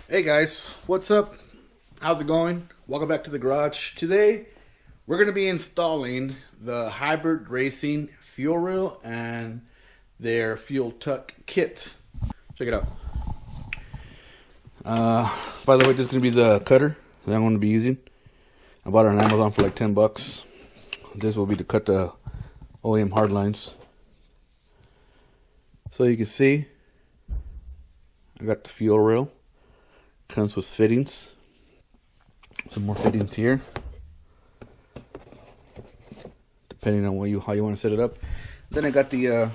Hey guys, what's up? How's it going? Welcome back to the garage. Today we're going to be installing the Hybrid Racing fuel rail and their fuel tuck kit. Check it out. By the way, this is going to be the cutter that I'm going to be using. I bought it on Amazon for like 10 bucks. This will be to cut the OEM hard lines. So you can see I got the fuel rail. Comes with fittings. Some more fittings here, depending on how you want to set it up. Then I got the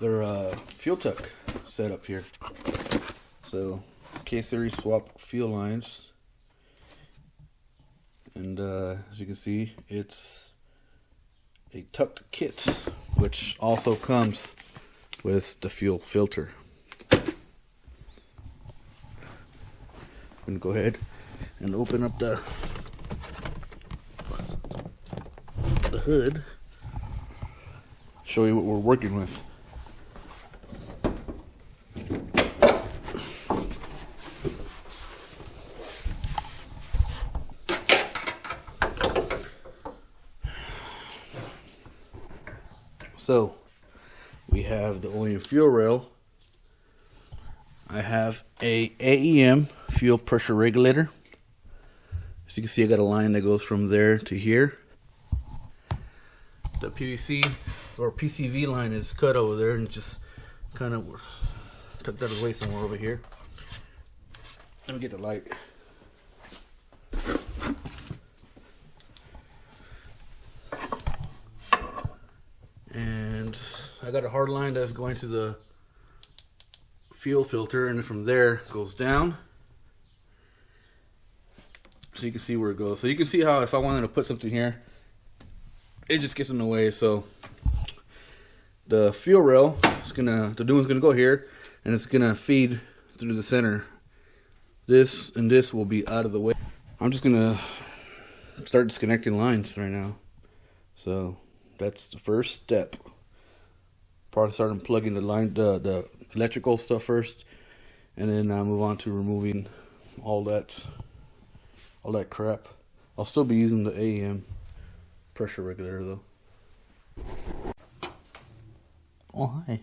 their fuel tuck set up here. So K-series swap fuel lines, and as you can see, it's a tucked kit, which also comes with the fuel filter. I'm gonna go ahead and open up the hood, show you what we're working with. So we have the OEM fuel rail. I have a AEM fuel pressure regulator. As you can see, I got a line that goes from there to here. The PVC or PCV line is cut over there and just kind of tucked out away somewhere over here. Let me get the light. And I got a hard line that's going to the fuel filter, and from there goes down, so you can see where it goes. So you can see how if I wanted to put something here, it just gets in the way. So the fuel rail is the new one's gonna go here, and it's gonna feed through the center. This and this will be out of the way. I'm just gonna start disconnecting lines right now. So that's the first step. Probably start unplugging the line, the electrical stuff first, and then move on to removing all that crap. I'll still be using the AEM pressure regulator though. Oh, hi.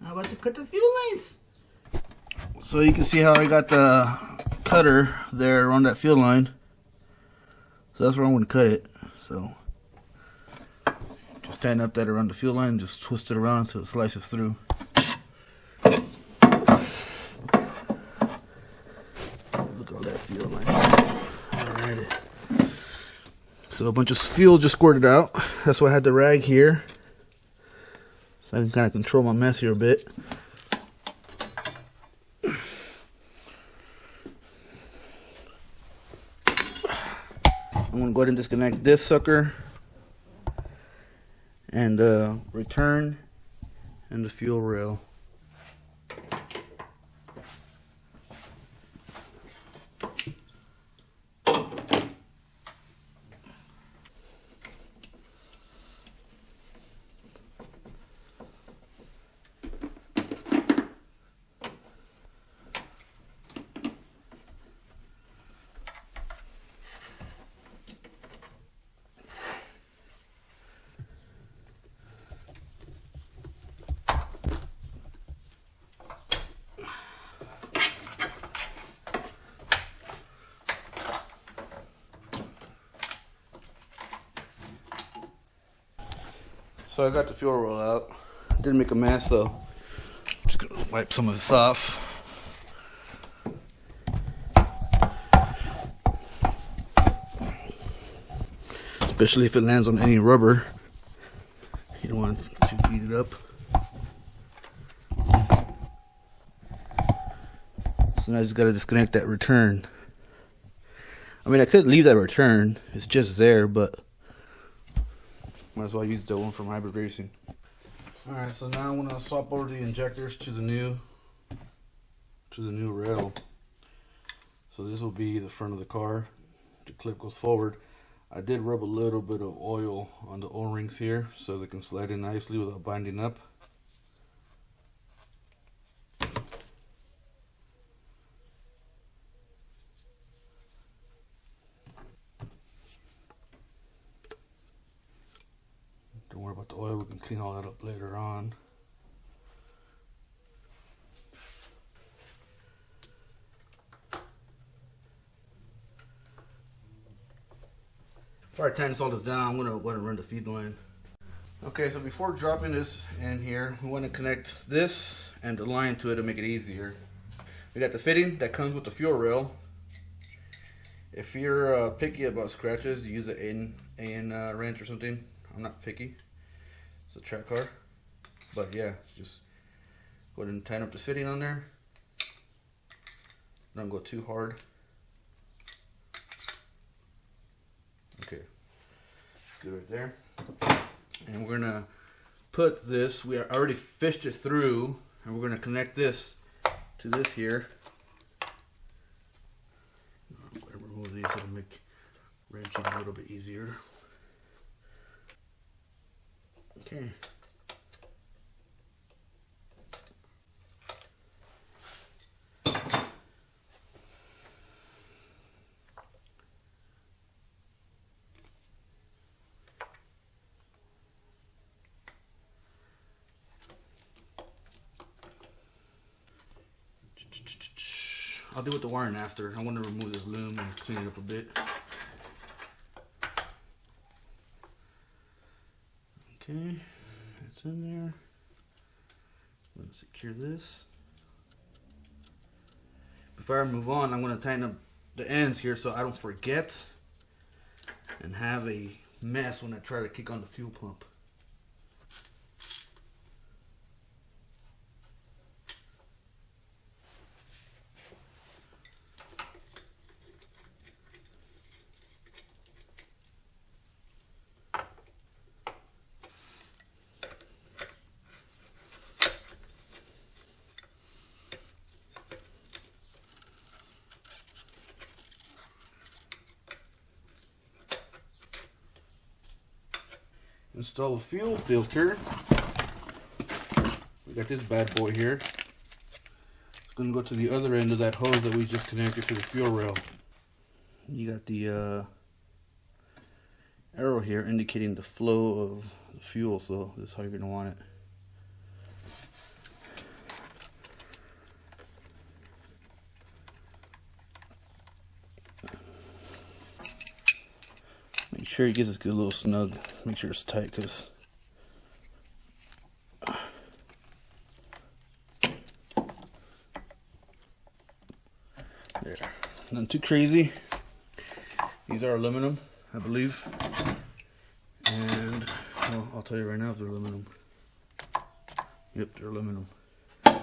How about to cut the fuel lines? So you can see how I got the cutter there around that fuel line. So that's where I'm going to cut it. So just tighten up that around the fuel line and just twist it around until it slices through. Look at all that fuel line. Alrighty. So a bunch of fuel just squirted out. That's why I had the rag here, so I can kind of control my mess here a bit. I'm going to go ahead and disconnect this sucker and return and the fuel rail. So I got the fuel roll out. Didn't make a mess, so I'm just gonna wipe some of this off. Especially if it lands on any rubber. You don't want to beat it up. So now I just gotta disconnect that return. I mean, I could leave that return. It's just there, but might as well use the one from Hybrid Racing. Alright, so now I'm gonna swap over the injectors to the new rail. So this will be the front of the car. The clip goes forward. I did rub a little bit of oil on the O-rings here so they can slide in nicely without binding up. Don't worry about the oil, we can clean all that up later on. Before I tighten all this down, I'm going to go ahead and run the feed line. Okay, so before dropping this in here, we want to connect this and the line to it to make it easier. We got the fitting that comes with the fuel rail. If you're picky about scratches, use an AN wrench or something. I'm not picky. It's a track car. But yeah, just go ahead and tighten up the fitting on there. Don't go too hard. Okay, it's good right there. And we're gonna put this, we already fished it through, and we're gonna connect this to this here. Remove these, it'll make wrenching a little bit easier. Okay. I'll deal with the wiring after. I want to remove this loom and clean it up a bit. Okay, it's in there. I'm going to secure this. Before I move on, I'm going to tighten up the ends here so I don't forget and have a mess when I try to kick on the fuel pump. Install a fuel filter. We got this bad boy here. It's going to go to the other end of that hose that we just connected to the fuel rail. You got the arrow here indicating the flow of the fuel, so this is how you're going to want it. Make sure it gets a good little snug. Make sure it's tight, because there. Nothing too crazy. These are aluminum, I believe. And well, I'll tell you right now if they're aluminum. Yep, they're aluminum. And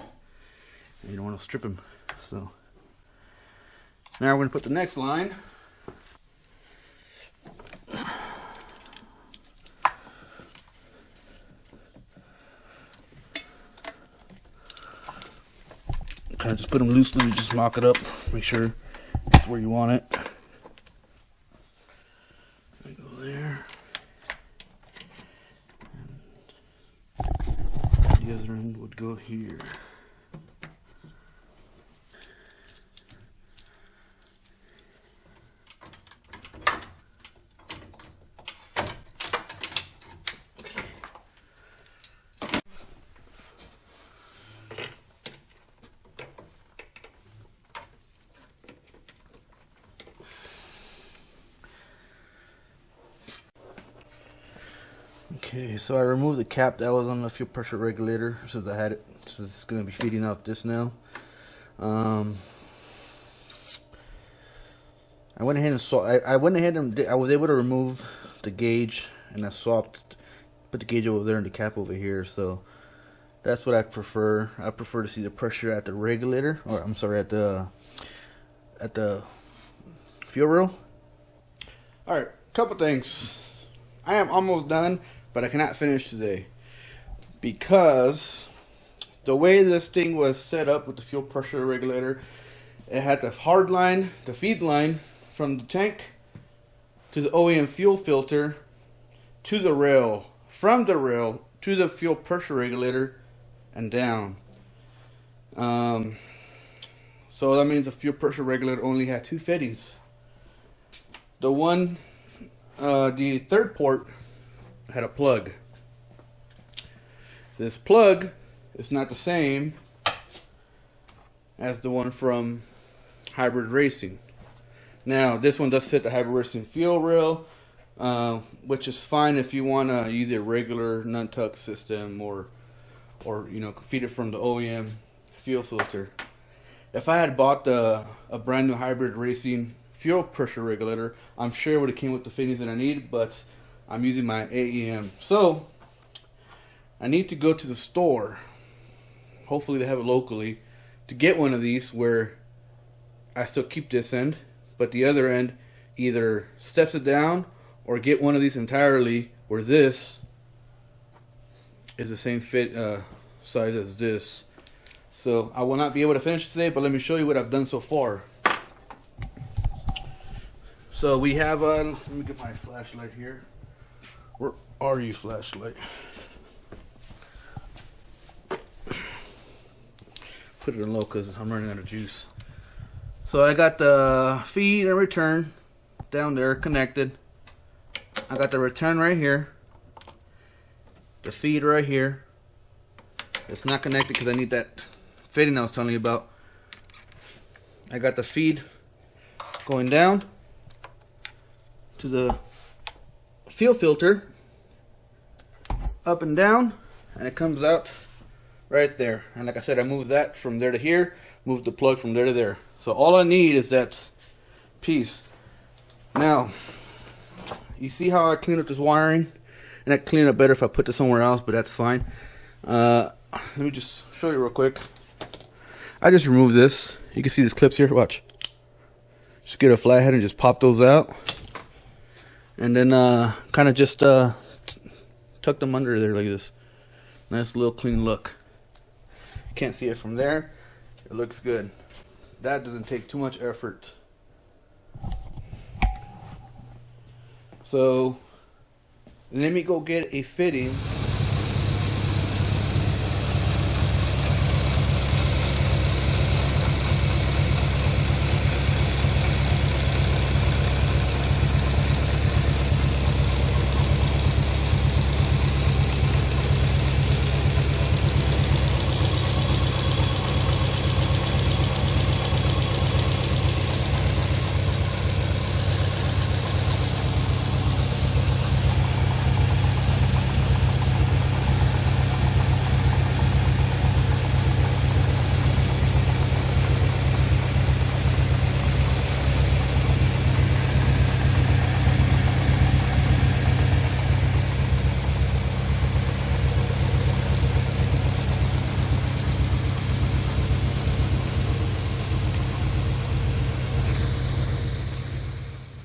you don't want to strip them. So now we're going to put the next line. Kind of just put them loosely, just mock it up, make sure it's where you want it. I go there. And the other end would go here. Okay, so I removed the cap that was on the fuel pressure regulator since I had it. Since it's gonna be feeding off this now. I went ahead and I went ahead and I was able to remove the gauge, and I swapped, put the gauge over there and the cap over here. So that's what I prefer. I prefer to see the pressure at the regulator, or I'm sorry, at the fuel rail. All right, couple things. I am almost done, but I cannot finish today because the way this thing was set up with the fuel pressure regulator, it had the hard line, the feed line from the tank to the OEM fuel filter to the rail, from the rail to the fuel pressure regulator and down. So that means the fuel pressure regulator only had 2 fittings. The third port had a plug. This plug is not the same as the one from Hybrid Racing. Now, this one does fit the Hybrid Racing fuel rail, which is fine if you want to use a regular non-tuck system, or you know, feed it from the OEM fuel filter. If I had bought a brand new Hybrid Racing fuel pressure regulator, I'm sure it would have came with the fittings that I need, but I'm using my AEM. So I need to go to the store, hopefully they have it locally, to get one of these where I still keep this end, but the other end either steps it down, or get one of these entirely where this is the same fit size as this. So I will not be able to finish today, but let me show you what I've done so far. So we have let me get my flashlight here. Where are you, flashlight? Put it in low because I'm running out of juice. So I got the feed and return down there connected. I got the return right here. The feed right here. It's not connected because I need that fitting I was telling you about. I got the feed going down to the fuel filter, up and down, and it comes out right there. And like I said, I moved that from there to here, moved the plug from there to there. So all I need is that piece. Now, you see how I clean up this wiring? And I clean it up better if I put this somewhere else, but that's fine. Let me just show you real quick. I just removed this. You can see these clips here. Watch. Just get a flathead and just pop those out. And then kind of just tuck them under there like this. Nice little clean look. Can't see it from there. It looks good. That doesn't take too much effort. So let me go get a fitting.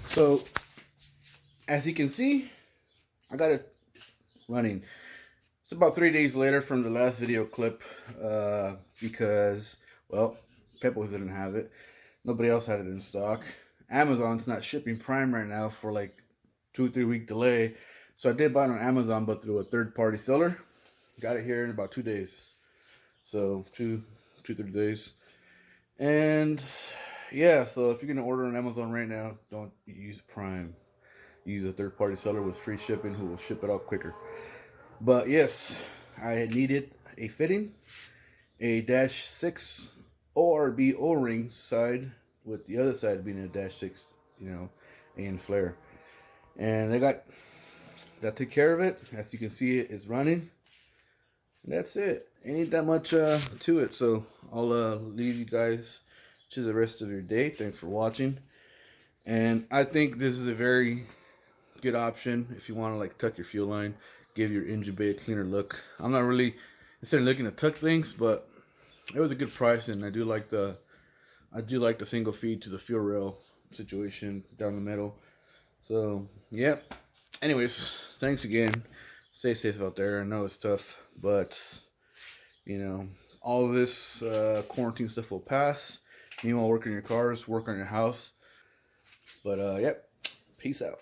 So, as you can see, I got it running. It's about 3 days later from the last video clip because, well, Peppos didn't have it. Nobody else had it in stock. Amazon's not shipping Prime right now for like 2-3 week delay. So I did buy it on Amazon, but through a third-party seller. Got it here in about 2 days. So 3 days. And yeah, so if you're going to order on Amazon right now, don't use Prime. Use a third-party seller with free shipping who will ship it out quicker. But yes, I needed a fitting, a -6 ORB O-ring side, with the other side being a -6, you know, and flare. And I got that took care of it. As you can see, it is running. And that's it. Ain't that much to it. So I'll leave you guys to the rest of your day. Thanks for watching. And I think this is a very good option if you want to like tuck your fuel line, give your engine bay a cleaner look. I'm not really instead of looking to tuck things, but it was a good price, and I do like the single feed to the fuel rail situation down the middle. So yeah. Anyways, thanks again. Stay safe out there. I know it's tough, but you know, all of this quarantine stuff will pass. You want to work on your cars, work on your house. But yep, peace out.